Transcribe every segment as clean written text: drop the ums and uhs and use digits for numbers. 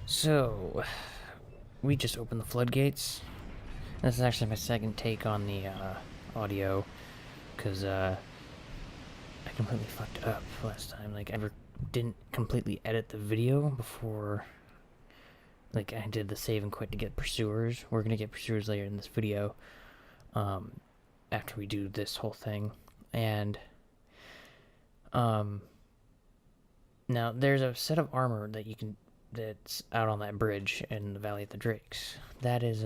So, we just opened the floodgates. This is actually my second take on the audio, because I completely fucked up last time. Like, I didn't completely edit the video before, like, I did the save and quit to get pursuers. We're gonna get pursuers later in this video, after we do this whole thing. And, now there's a set of armor that that's out on that bridge in the Valley of the Drakes. That is,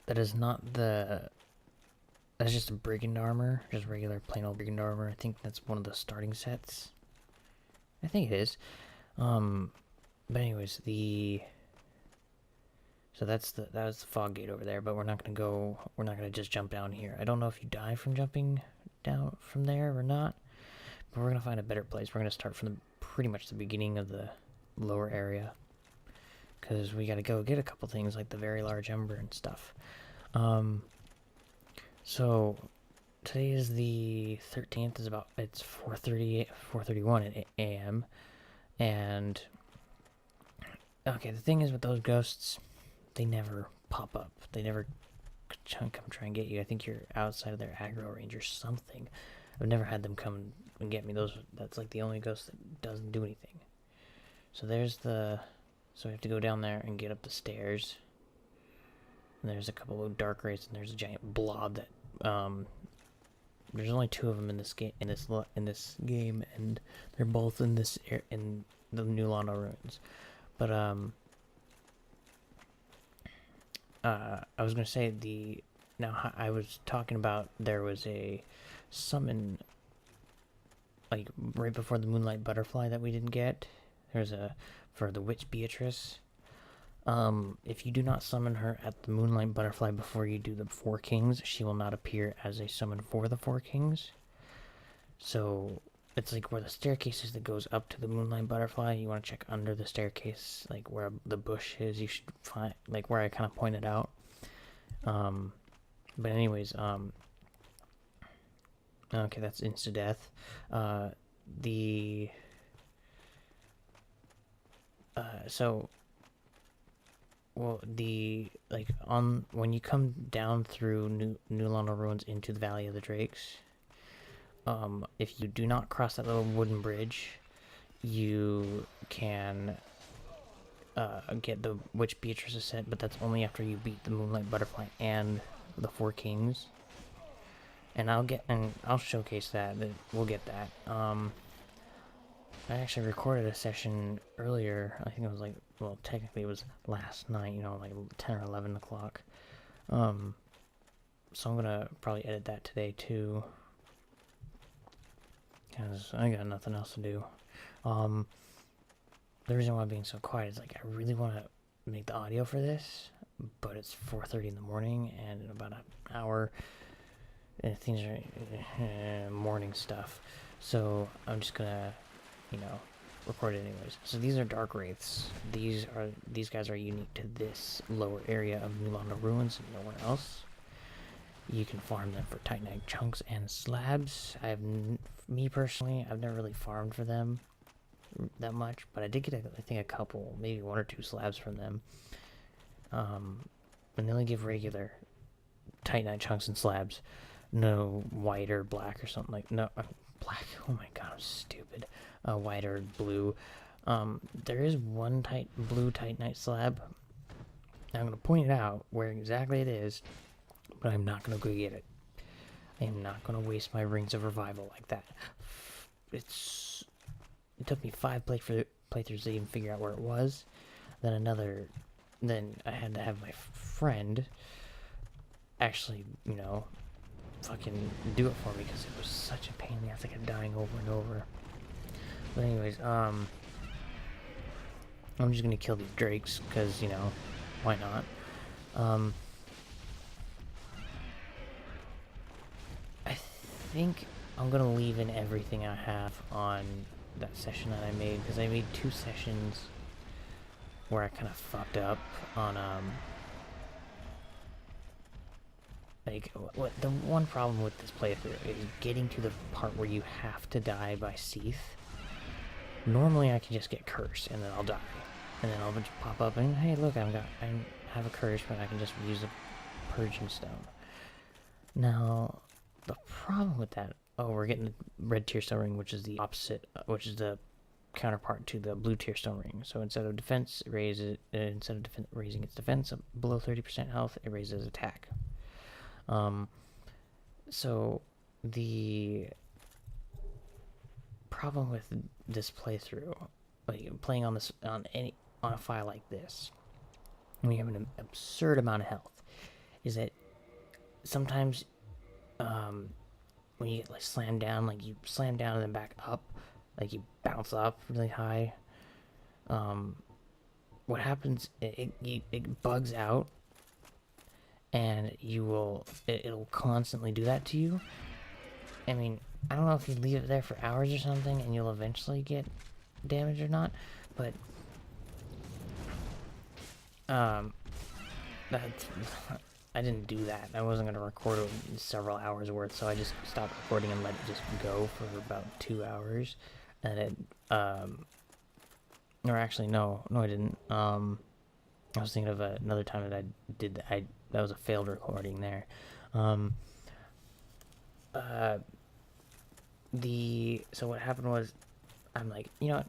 that is not that's just a brigand armor, just regular plain old brigand armor. I think that's one of the starting sets. I think it is. But anyways, so that's the fog gate over there, but we're not gonna just jump down here. I don't know if you die from jumping down from there or not, but we're gonna find a better place. We're gonna start from pretty much the beginning of the lower area, because we gotta go get a couple things like the very large ember and stuff. So today is the 13th. It's 4:31 a.m. And okay, the thing is with those ghosts, they never pop up. They never come try and get you. I think you're outside of their aggro range or something. I've never had them come and get me. That's like the only ghost that doesn't do anything. So so we have to go down there and get up the stairs. And there's a couple of dark wraiths, and there's a giant blob that there's only two of them in this game and they're both in in the new Londo ruins. But I was gonna say now I was talking about there was a summon like right before the Moonlight Butterfly that we didn't get. There's for the Witch Beatrice. If you do not summon her at the Moonlight Butterfly before you do the Four Kings, she will not appear as a summon for the Four Kings. So it's like where the staircase is that goes up to the Moonlight Butterfly. You want to check under the staircase, like where the bush is. You should find like where I kind of pointed out. But anyways, okay, that's insta death. When you come down through New Londo Ruins into the Valley of the Drakes, if you do not cross that little wooden bridge, you can get the Witch Beatrice set, but that's only after you beat the Moonlight Butterfly and the Four Kings. And I'll showcase that. We'll get that. I actually recorded a session earlier. I think it was well, technically it was last night, like 10 or 11 o'clock. So I'm gonna probably edit that today too, because I got nothing else to do. The reason why I'm being so quiet is like I really want to make the audio for this, but it's 4:30 in the morning, and in about an hour, things are morning stuff. So I'm just gonna record it anyways. So these are dark wraiths. These guys are unique to this lower area of New Londo Ruins and nowhere else. You can farm them for Titanite chunks and slabs. Me personally, I've never really farmed for them that much, but I did get I think a couple, maybe one or two slabs from them. And they only give regular Titanite chunks and slabs, no white or black or something black. Oh my god, I'm stupid. White or blue. There is one blue Titanite slab. I'm going to point it out where exactly it is, but I'm not going to go get it. I am not going to waste my rings of revival like that. It took me 5 playthroughs to even figure out where it was. Then I had to have my friend actually, fucking do it for me, because it was such a pain in the ass. I kept dying over and over. But anyways, I'm just gonna kill these drakes, because, why not? I think I'm gonna leave in everything I have on that session that I made, because I made 2 sessions where I kind of fucked up on, the one problem with this playthrough is getting to the part where you have to die by Seath. Normally I can just get cursed and then I'll die. And then I'll just pop up and, hey, look, I have a curse, but I can just use a purging stone. Now, the problem with that, oh, we're getting the red tear stone ring, which is the opposite, which is the counterpart to the blue tear stone ring. So instead of defense, it raises instead of raising its defense below 30% health, it raises attack. So the problem with this playthrough, like playing on a file like this, when you have an absurd amount of health, is that sometimes when you get like slammed down, like you slam down and then back up, like you bounce up really high. What happens? It bugs out, and it'll constantly do that to you. I mean, I don't know if you leave it there for hours or something, and you'll eventually get damage or not, but that's. I didn't do that. I wasn't going to record several hours worth, so I just stopped recording and let it just go for about 2 hours. And it, or actually, no, I didn't. I was thinking of another time that I did that. That was a failed recording there. So what happened was, I'm like, you know what?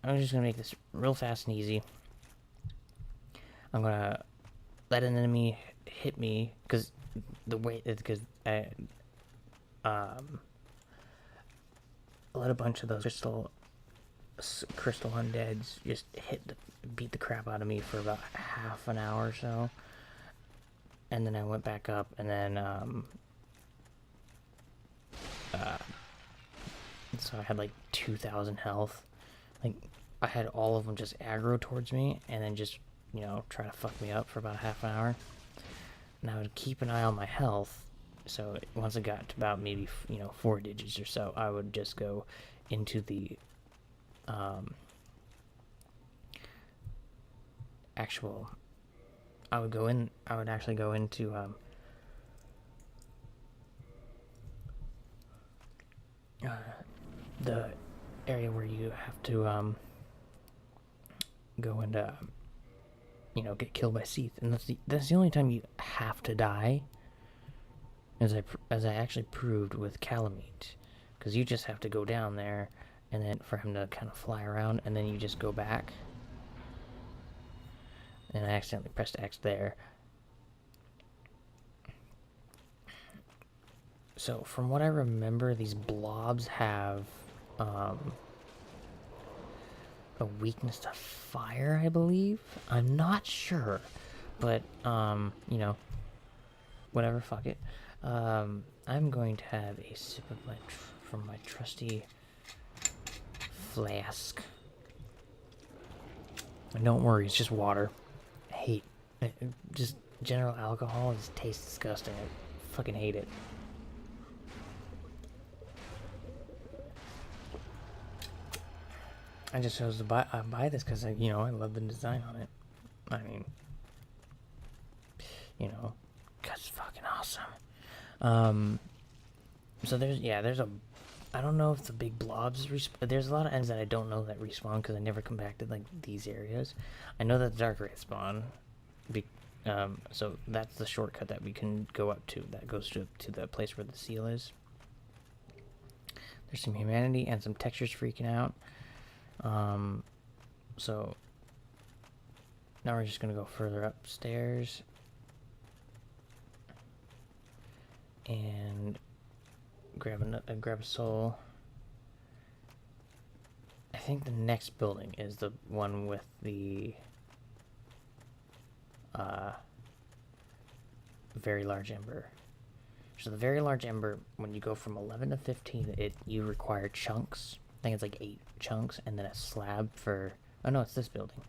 I'm just going to make this real fast and easy. I'm going to let an enemy hit me, because I let a bunch of those crystal undeads just beat the crap out of me for about half an hour or so, and then I went back up, and then so I had like 2,000 health. Like, I had all of them just aggro towards me, and then just, you know, try to fuck me up for about half an hour. And I would keep an eye on my health, so once it got to about maybe, 4 digits or so, I would just go into the I would actually go into the area where you have to go and get killed by Seath, and that's the only time you have to die, as I actually proved with Calamite, because you just have to go down there, and then for him to kind of fly around, and then you just go back. And I accidentally pressed X there. So from what I remember, these blobs have a weakness to fire, I believe. I'm not sure, but whatever, fuck it. I'm going to have a sip of from my trusty flask. And don't worry, it's just water. Just general alcohol tastes disgusting. I fucking hate it. I just chose to buy this because I love the design on it. I mean, cause it's fucking awesome. So there's a, I don't know if the big blobs there's a lot of ends that I don't know that respawn because I never come back to like these areas. I know that the dark wraith spawn, so that's the shortcut that we can go up to. That goes to the place where the seal is. There's some humanity and some textures freaking out. So now we're just gonna go further upstairs and grab a soul. I think the next building is the one with the very large ember. So the very large ember, when you go from 11 to 15, you require chunks. I think it's like 8 chunks, and then a slab for... Oh no, it's this building.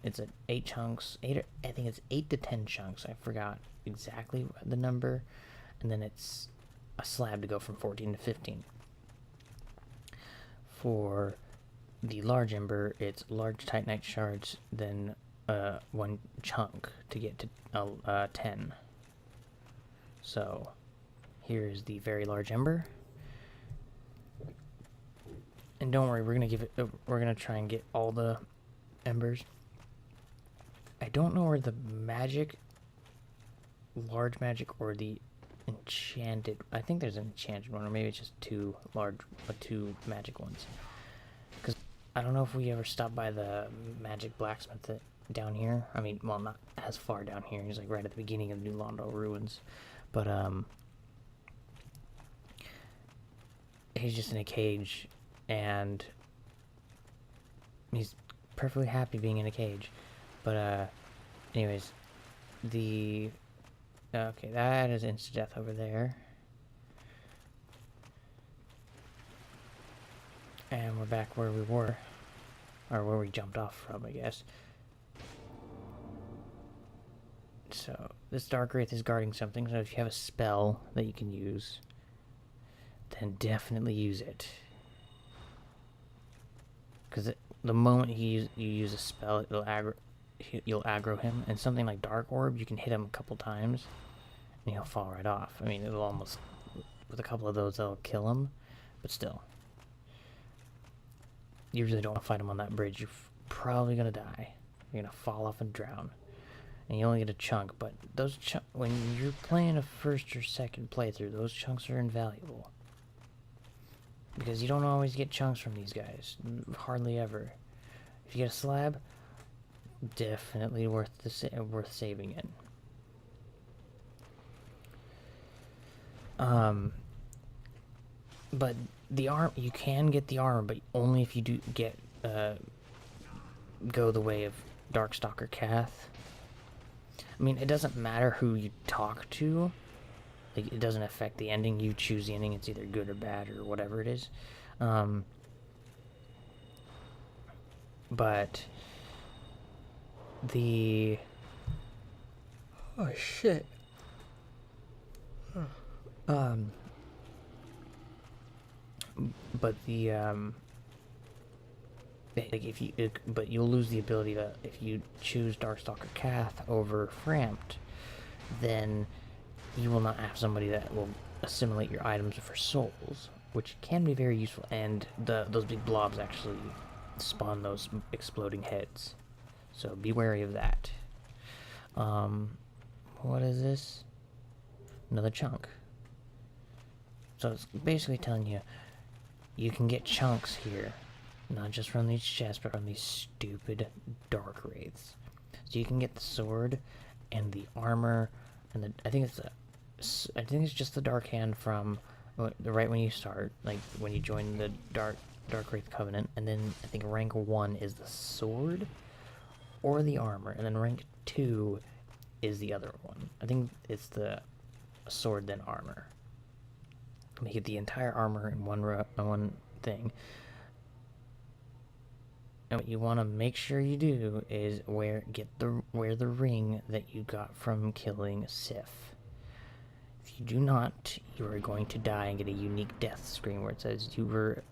It's 8 chunks. I think it's 8 to 10 chunks. I forgot exactly the number. And then it's a slab to go from 14 to 15. For the large ember, it's large titanite shards, then 1 chunk to get to 10. So here's the very large ember. And don't worry, we're gonna give it. We're gonna try and get all the embers. I don't know where the magic, large magic, or the enchanted. I think there's an enchanted one, or maybe it's just two magic ones. Because I don't know if we ever stopped by the magic blacksmith down here. I mean, well, not as far down here. He's like right at the beginning of New Londo ruins, but he's just in a cage, and he's perfectly happy being in a cage. But anyways, okay, that is insta-death over there. And we're back where we were. Or where we jumped off from, I guess. So, this Dark Wraith is guarding something, so if you have a spell that you can use, then definitely use it. Because the moment you use a spell, you'll aggro him, and something like Dark Orb, you can hit him a couple times, and he'll fall right off. I mean, it'll almost, with a couple of those, that'll kill him, but still. You really don't want to fight him on that bridge. You're probably gonna die. You're gonna fall off and drown, and you only get a chunk. But those when you're playing a first or second playthrough, those chunks are invaluable. Because you don't always get chunks from these guys. Hardly ever. If you get a slab, definitely worth saving it. But the arm, you can get the armor, but only if you do get go the way of Darkstalker Kath. I mean, it doesn't matter who you talk to. Like, it doesn't affect the ending. You choose the ending. It's either good or bad or whatever it is. But the... Oh, shit. But the, like, if you... But you'll lose the ability to... If you choose Darkstalker Kath over Framped, then you will not have somebody that will assimilate your items for souls, which can be very useful, and those big blobs actually spawn those exploding heads, so be wary of that. What is this? Another chunk. So it's basically telling you, you can get chunks here, not just from these chests, but from these stupid Dark Wraiths. So you can get the sword and the armor, and I think it's just the Dark Hand from right when you start, like when you join the Dark Wraith Covenant, and then I think rank 1 is the sword or the armor, and then rank 2 is the other one. I think it's the sword then armor. You get the entire armor in one thing. And what you want to make sure you do is wear the ring that you got from killing Sif. If you do not, you are going to die and get a unique death screen where it says you were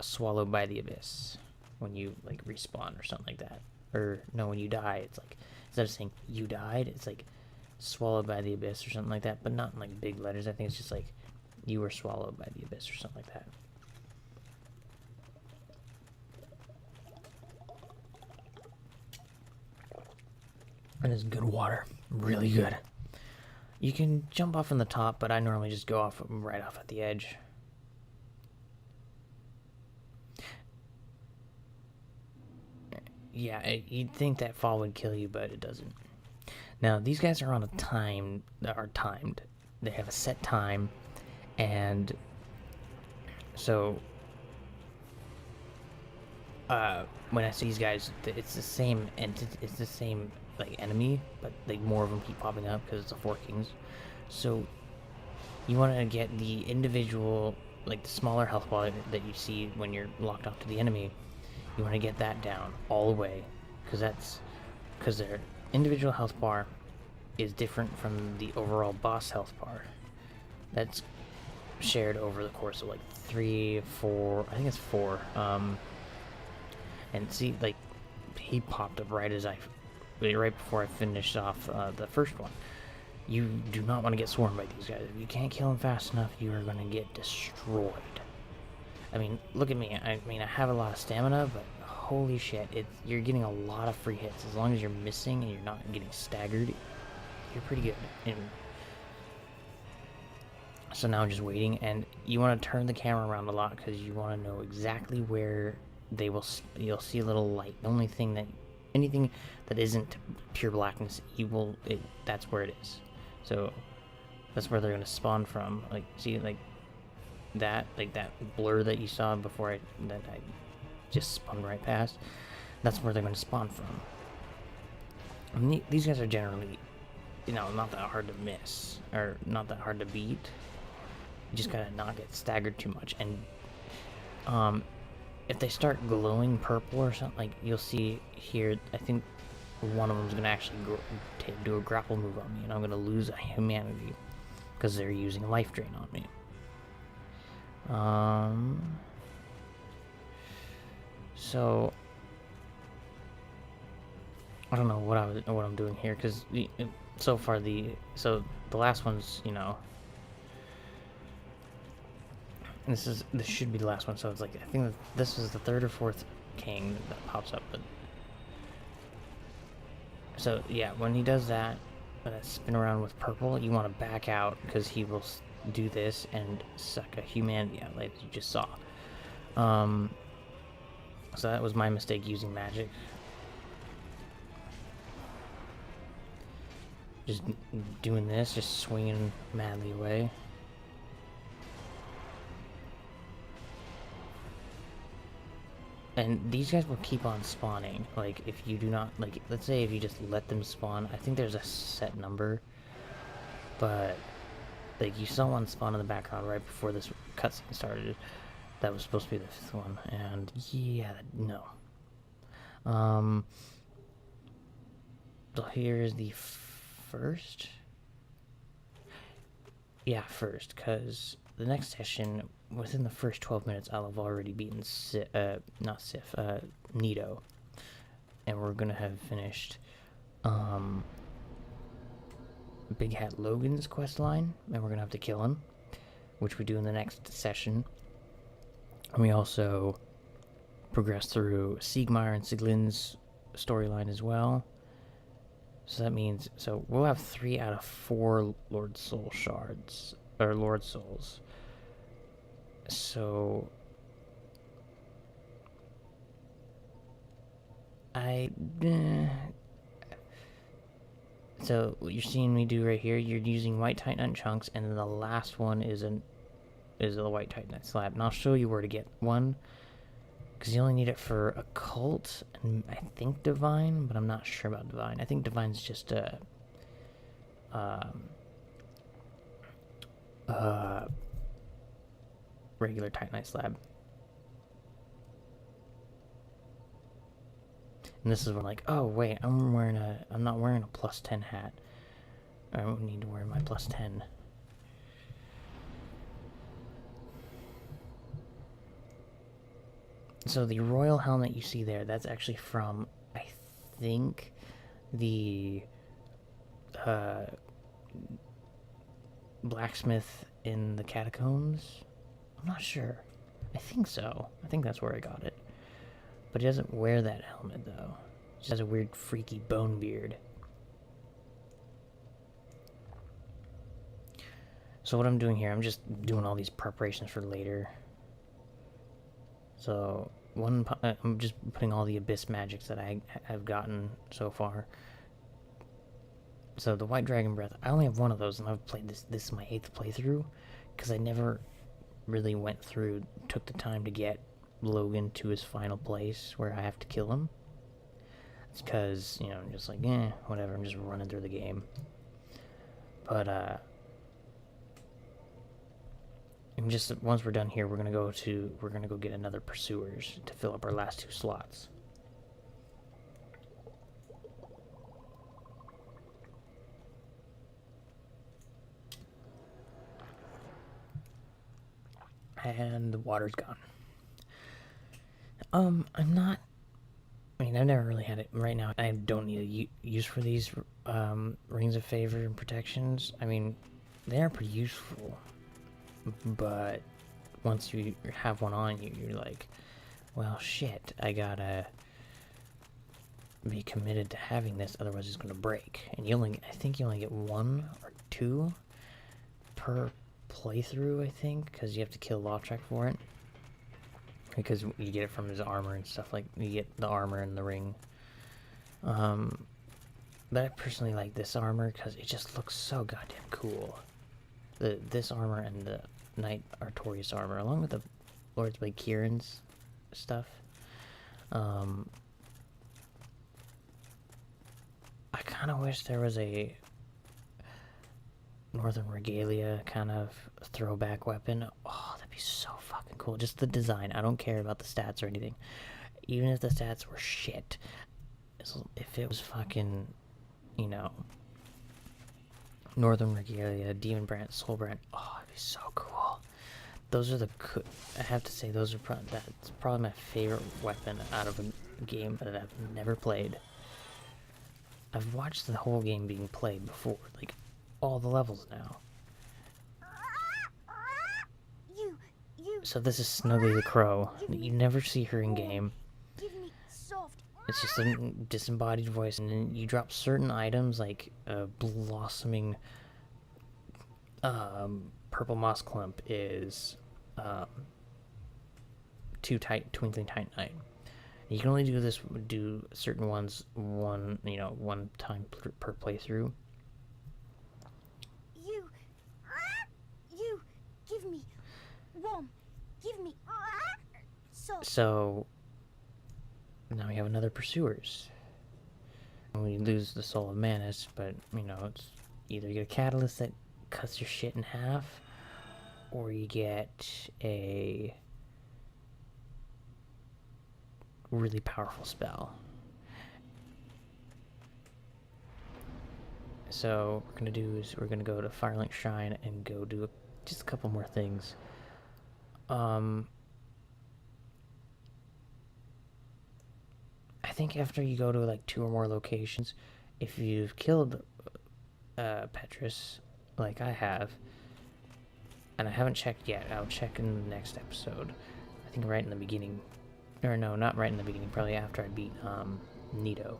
swallowed by the abyss when you like respawn or something like that. Or no, when you die, it's like instead of saying you died, it's like swallowed by the abyss or something like that, but not in like big letters. I think it's just like you were swallowed by the abyss or something like that. And it's good water. Really good. You can jump off from the top, but I normally just go off right off at the edge. Yeah, you'd think that fall would kill you, but it doesn't. Now, these guys are on a timed. They have a set time, and so when I see these guys, it's the same entity. It's the same like enemy, but like more of them keep popping up because it's the Four Kings. So you want to get the individual, like the smaller health bar that you see when you're locked off to the enemy. You want to get that down all the way, because their individual health bar is different from the overall boss health bar. That's shared over the course of like 3, 4. I think it's 4. And see, like he popped up right before I finished off the first one. You do not want to get swarmed by these guys. If you can't kill them fast enough, you are going to get destroyed. I mean, look at me. I mean, I have a lot of stamina, but holy shit, you're getting a lot of free hits. As long as you're missing and you're not getting staggered, you're pretty good. And so now I'm just waiting, and you want to turn the camera around a lot because you want to know exactly where they will. You'll see a little light. The only thing that anything that isn't pure blackness, that's where it is. So that's where they're gonna spawn from. Like, see, like that blur that you saw before that I just spun right past. That's where they're gonna spawn from. I mean, these guys are generally, not that hard to miss or not that hard to beat. You just gotta not get staggered too much. And if they start glowing purple or something, like you'll see here, I think one of them is gonna actually do a grapple move on me, and I'm gonna lose a humanity because they're using life drain on me. So I don't know what I'm doing here, because so far the last one's, this should be the last one, so it's like, I think that this is the third or fourth king that pops up. But so yeah, when he does that spin around with purple, you want to back out, because he will do this and suck a humanity out, like you just saw. So that was my mistake using magic. Just doing this, just swinging madly away. And these guys will keep on spawning. Like, if you do not, like, let's say if you just let them spawn, I think there's a set number, but like, you saw one spawn in the background right before this cutscene started. That was supposed to be the fifth one, and yeah, no. So here's the first. Yeah, first, because the next session, within the first 12 minutes, I'll have already beaten Nito, and we're gonna have finished Big Hat Logan's quest line, and we're gonna have to kill him, which we do in the next session. And we also progress through Siegmeyer and Siglin's storyline as well. So that means, so we'll have 3 out of 4 Lord Soul shards, or Lord Souls. So so what you're seeing me do right here, you're using white titanite chunks, and then the last one is the white titanite slab. And I'll show you where to get one, because you only need it for occult and I think divine, but I'm not sure about divine. I think divine's just a regular titanite slab. And this is when I'm like, oh wait, I'm not wearing a +10 hat. I don't need to wear my +10. So the royal helmet you see there, that's actually from, I think, the blacksmith in the catacombs. I'm not sure. I think so. I think that's where I got it. But he doesn't wear that helmet, though. He just has a weird, freaky bone beard. So what I'm doing here, I'm just doing all these preparations for later. So, I'm just putting all the Abyss magics that I have gotten so far. So the White Dragon Breath, I only have one of those, and I've played this is my 8th playthrough, because I never really took the time to get Logan to his final place where I have to kill him. It's because, I'm just like, whatever, I'm just running through the game. But, once we're done here, we're gonna go get another Pursuers to fill up our last 2 slots. And the water's gone. I've never really had it. Right now, I don't need a use for these Rings of Favor and protections. I mean, they are pretty useful, but once you have one on you, you're like, well, shit, I gotta be committed to having this, otherwise it's gonna break. And I think you only get 1 or 2 per playthrough, I think, because you have to kill Lothrak for it. Because you get it from his armor and stuff, like, you get the armor and the ring. But I personally like this armor because it just looks so goddamn cool. This armor and the Knight Artorias armor, along with the Lord's Blade Kieran's stuff. I kind of wish there was a Northern Regalia kind of throwback weapon. Oh, that'd be so fucking cool. Just the design. I don't care about the stats or anything. Even if the stats were shit. If it was fucking, you know, Northern Regalia, Demon Brand, Soul Brand. Oh, it'd be so cool. Those are I have to say, that's probably my favorite weapon out of a game that I've never played. I've watched the whole game being played before, like all the levels now. So this is Snuggly the Crow. You never see her in game. It's just a disembodied voice, and then you drop certain items like a blossoming purple moss clump is twinkling titanite. You can only do certain ones one time per playthrough. You give me one, give me so now we have another pursuers. And we lose the soul of Manus, but you know, it's either you get a catalyst that cuts your shit in half, or you get a really powerful spell. So what we're gonna do is we're gonna go to Firelink Shrine and go do just a couple more things. I think after you go to like 2 or more locations, if you've killed Petrus, like I have, and I haven't checked yet, I'll check in the next episode. I think right in the beginning, or no, not right in the beginning, probably after I beat Nito,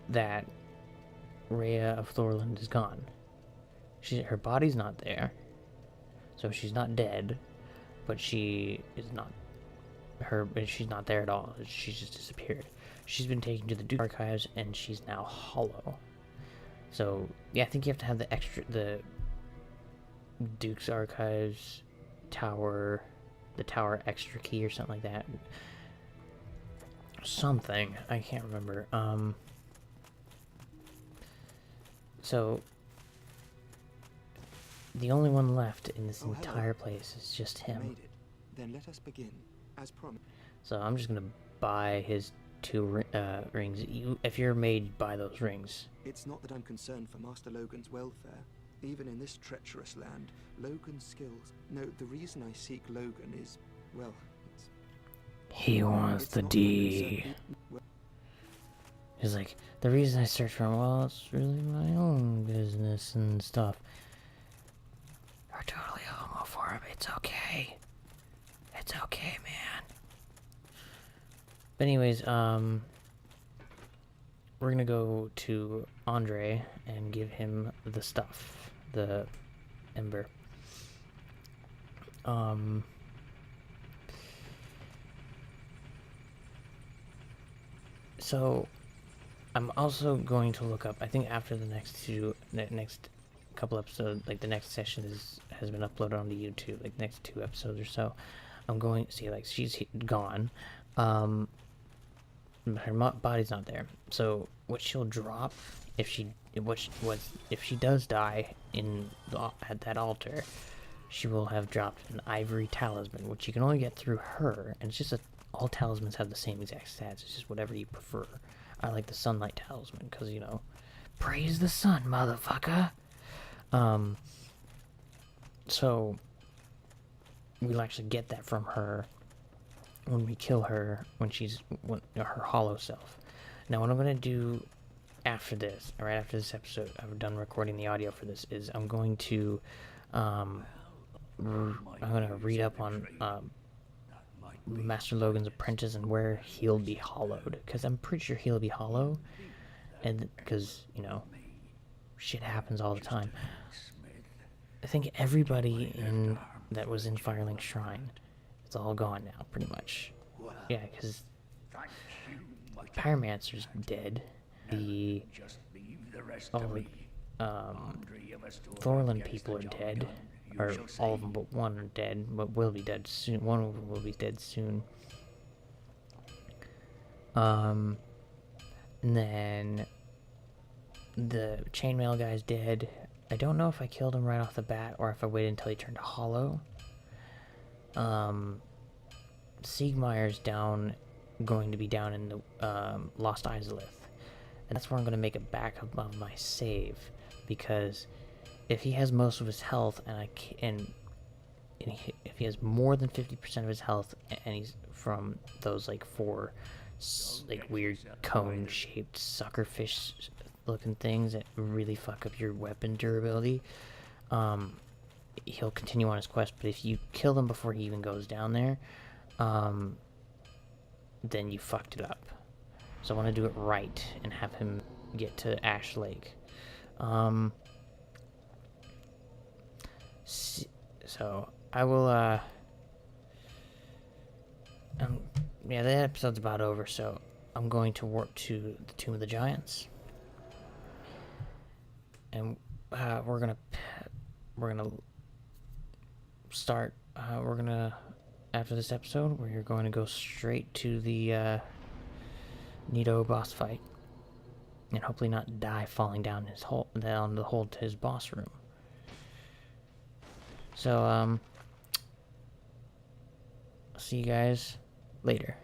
that Rhea of Thorland is gone. Her body's not there, so she's not dead, but she's not there at all. She's just disappeared. She's been taken to the Duke's archives, and she's now hollow. So yeah, I think you have to have the Duke's archives tower, the tower extra key or something like that. Something I can't remember. So the only one left in this entire place is just him. Made it. Then let us begin, as promised. So I'm just gonna buy his 2 rings. If you're made, buy those rings. It's not that I'm concerned for Master Logan's welfare. Even in this treacherous land, Logan's skills... No, the reason I seek Logan is, well, He wants the D. He's like, the reason I search for him, well, it's really my own business and stuff. You're totally homophobic. It's okay. It's okay, man. But anyways, we're gonna go to Andre and give him the stuff, the ember. So I'm also going to look up, I think after the next couple episodes, like the next session has been uploaded onto YouTube, like next 2 episodes or so, I'm going to see, like, she's gone, her body's not there. So what she'll drop if she does die at that altar, she will have dropped an ivory talisman, which you can only get through her, and it's just all talismans have the same exact stats. It's just whatever you prefer. I like the sunlight talisman because, you know, praise the sun, motherfucker. So we'll actually get that from her when we kill her, when her hollow self. Now what I'm gonna do after this, right after this episode, I've done recording the audio for this, is I'm going to I'm gonna read up on Master Logan's apprentice and where he'll be hollowed, because I'm pretty sure he'll be hollow, and because you know, shit happens all the time. I think everybody in that was in Firelink Shrine, it's all gone now, pretty much. Yeah, because Pyromancer's dead. The Thorlin people are dead, or all of them but one are dead. But will be dead soon. One will be dead soon. And then the chainmail guy's dead. I don't know if I killed him right off the bat or if I waited until he turned hollow. Siegmeyer's going to be down in the Lost Izalith. And that's where I'm going to make a backup of my save, because if he has most of his health and if he has more than 50% of his health and he's from those like 4 like weird cone-shaped suckerfish looking things that really fuck up your weapon durability, he'll continue on his quest. But if you kill him before he even goes down there, then you fucked it up. So I want to do it right and have him get to Ash Lake. So I will yeah, the episode's about over, so I'm going to warp to the Tomb of the Giants. And we're gonna start. After this episode, we're going to go straight to the Nito boss fight, and hopefully not die falling down the hole to his boss room. So see you guys later.